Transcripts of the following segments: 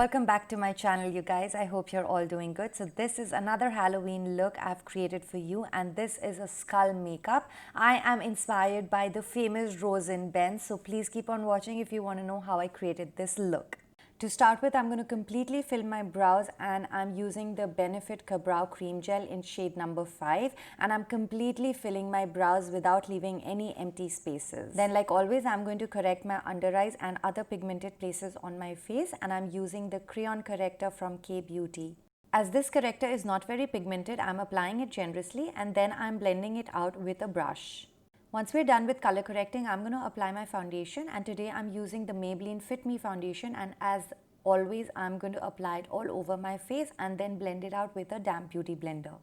Welcome back to my channel, you guys. I hope you're all doing good. So this is another Halloween look I've created for you, and this is a skull makeup. I am inspired by the famous Rose in Ben, so please keep on watching if you want to know how I created this look. To start with, I'm going to completely fill my brows, and I'm using the Benefit Brow Cream Gel in shade number 5, and I'm completely filling my brows without leaving any empty spaces. Then, like always, I'm going to correct my under eyes and other pigmented places on my face, and I'm using the Crayon Corrector from K Beauty. As this corrector is not very pigmented, I'm applying it generously and then I'm blending it out with a brush. Once we're done with color correcting, I'm going to apply my foundation, and today I'm using the Maybelline Fit Me foundation, and as always I'm going to apply it all over my face and then blend it out with a damp beauty blender.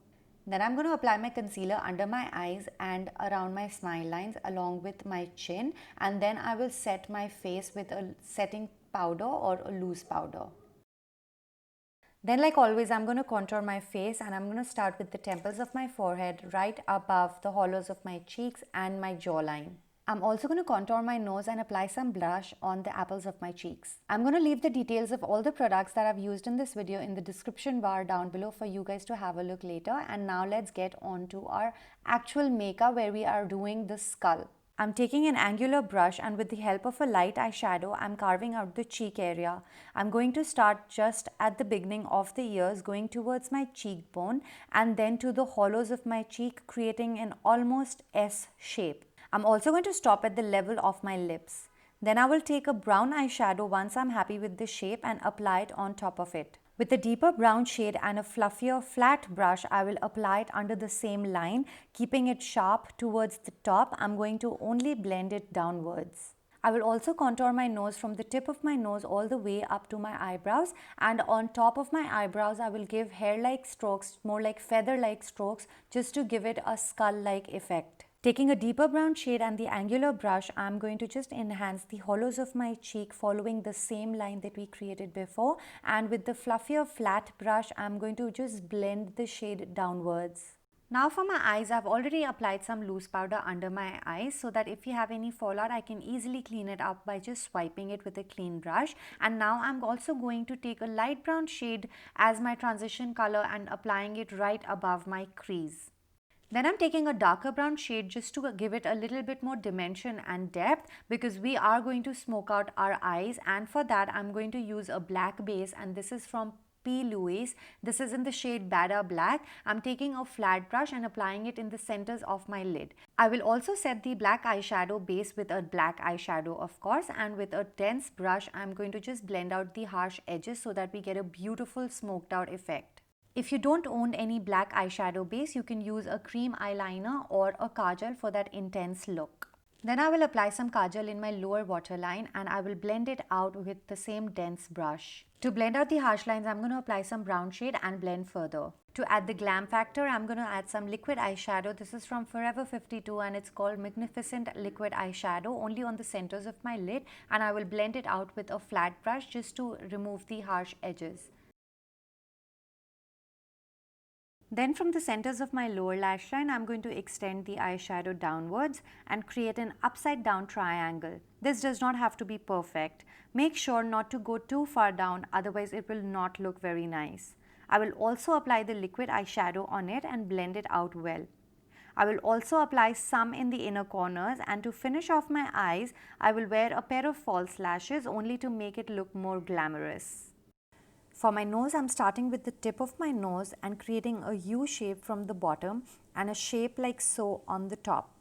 Then I'm going to apply my concealer under my eyes and around my smile lines along with my chin, and then I will set my face with a setting powder or a loose powder. Then, like always, I'm going to contour my face, and I'm going to start with the temples of my forehead right above the hollows of my cheeks and my jawline. I'm also going to contour my nose and apply some blush on the apples of my cheeks. I'm going to leave the details of all the products that I've used in this video in the description bar down below for you guys to have a look later. And now let's get on to our actual makeup where we are doing the skull. I'm taking an angular brush, and with the help of a light eyeshadow, I'm carving out the cheek area. I'm going to start just at the beginning of the ears, going towards my cheekbone and then to the hollows of my cheek, creating an almost S shape. I'm also going to stop at the level of my lips. Then I will take a brown eyeshadow once I'm happy with the shape and apply it on top of it. With a deeper brown shade and a fluffier flat brush, I will apply it under the same line, keeping it sharp towards the top. I'm going to only blend it downwards. I will also contour my nose from the tip of my nose all the way up to my eyebrows, and on top of my eyebrows I will give hair-like strokes, more like feather-like strokes, just to give it a skull-like effect. Taking a deeper brown shade and the angular brush, I'm going to just enhance the hollows of my cheek following the same line that we created before, and with the fluffier flat brush, I'm going to just blend the shade downwards. Now for my eyes, I've already applied some loose powder under my eyes so that if you have any fallout, I can easily clean it up by just swiping it with a clean brush. And now I'm also going to take a light brown shade as my transition color and applying it right above my crease. Then I'm taking a darker brown shade just to give it a little bit more dimension and depth, because we are going to smoke out our eyes, and for that I'm going to use a black base, and this is from Louise. This is in the shade Badda Black. I'm taking a flat brush and applying it in the centers of my lid. I will also set the black eyeshadow base with a black eyeshadow, of course, and with a dense brush I'm going to just blend out the harsh edges so that we get a beautiful smoked out effect. If you don't own any black eyeshadow base, you can use a cream eyeliner or a kajal for that intense look. Then I will apply some kajal in my lower waterline, and I will blend it out with the same dense brush. To blend out the harsh lines, I'm going to apply some brown shade and blend further. To add the glam factor, I'm going to add some liquid eyeshadow. This is from Forever 52 and it's called Magnificent Liquid Eyeshadow, only on the centers of my lid, and I will blend it out with a flat brush just to remove the harsh edges. Then from the centers of my lower lash line, I'm going to extend the eyeshadow downwards and create an upside down triangle. This does not have to be perfect. Make sure not to go too far down, otherwise it will not look very nice. I will also apply the liquid eyeshadow on it and blend it out well. I will also apply some in the inner corners, and to finish off my eyes, I will wear a pair of false lashes only to make it look more glamorous. For my nose, I'm starting with the tip of my nose and creating a U shape from the bottom and a shape like so on the top.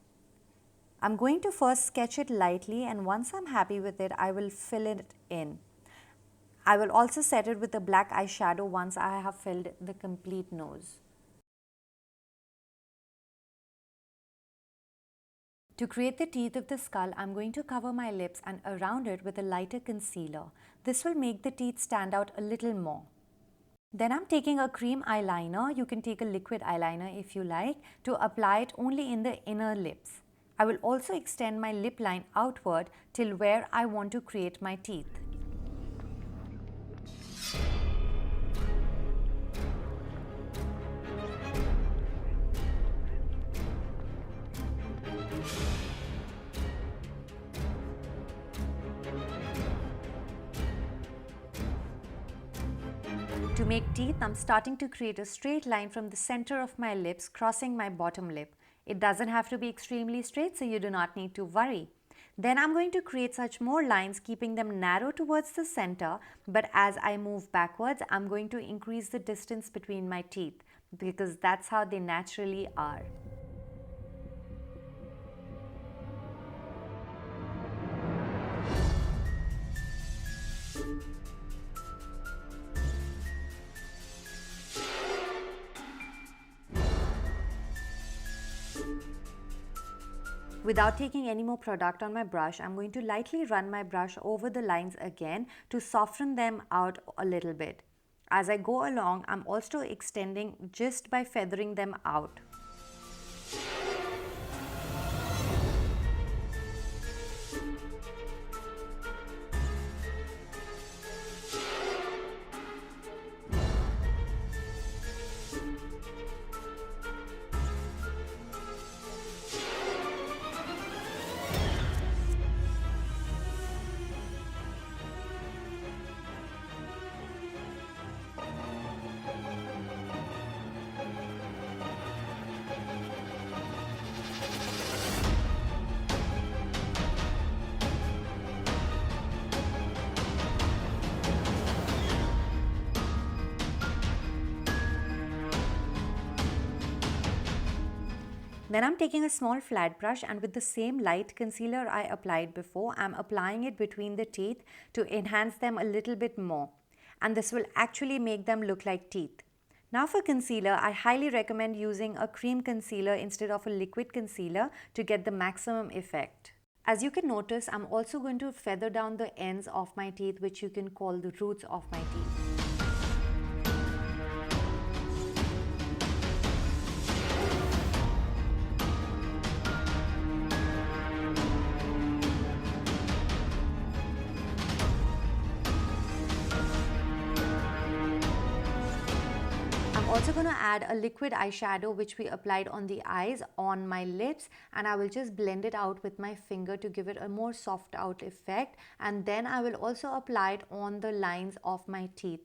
I'm going to first sketch it lightly, and once I'm happy with it, I will fill it in. I will also set it with a black eyeshadow once I have filled the complete nose. To create the teeth of the skull, I'm going to cover my lips and around it with a lighter concealer. This will make the teeth stand out a little more. Then I'm taking a cream eyeliner, you can take a liquid eyeliner if you like, to apply it only in the inner lips. I will also extend my lip line outward till where I want to create my teeth. To make teeth, I'm starting to create a straight line from the center of my lips, crossing my bottom lip. It doesn't have to be extremely straight, so you do not need to worry. Then I'm going to create such more lines, keeping them narrow towards the center, but as I move backwards, I'm going to increase the distance between my teeth because that's how they naturally are. Without taking any more product on my brush, I'm going to lightly run my brush over the lines again to soften them out a little bit. As I go along, I'm also extending just by feathering them out. Then I'm taking a small flat brush and with the same light concealer I applied before, I'm applying it between the teeth to enhance them a little bit more. And this will actually make them look like teeth. Now for concealer, I highly recommend using a cream concealer instead of a liquid concealer to get the maximum effect. As you can notice, I'm also going to feather down the ends of my teeth, which you can call the roots of my teeth. I'm also going to add a liquid eyeshadow which we applied on the eyes on my lips, and I will just blend it out with my finger to give it a more soft out effect, and then I will also apply it on the lines of my teeth.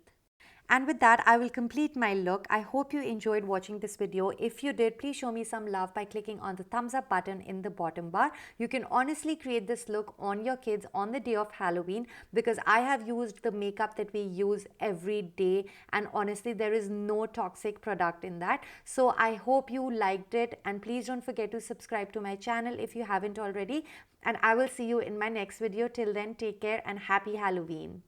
And with that, I will complete my look. I hope you enjoyed watching this video. If you did, please show me some love by clicking on the thumbs up button in the bottom bar. You can honestly create this look on your kids on the day of Halloween because I have used the makeup that we use every day, and honestly, there is no toxic product in that. So I hope you liked it, and please don't forget to subscribe to my channel if you haven't already. And I will see you in my next video. Till then, take care and happy Halloween.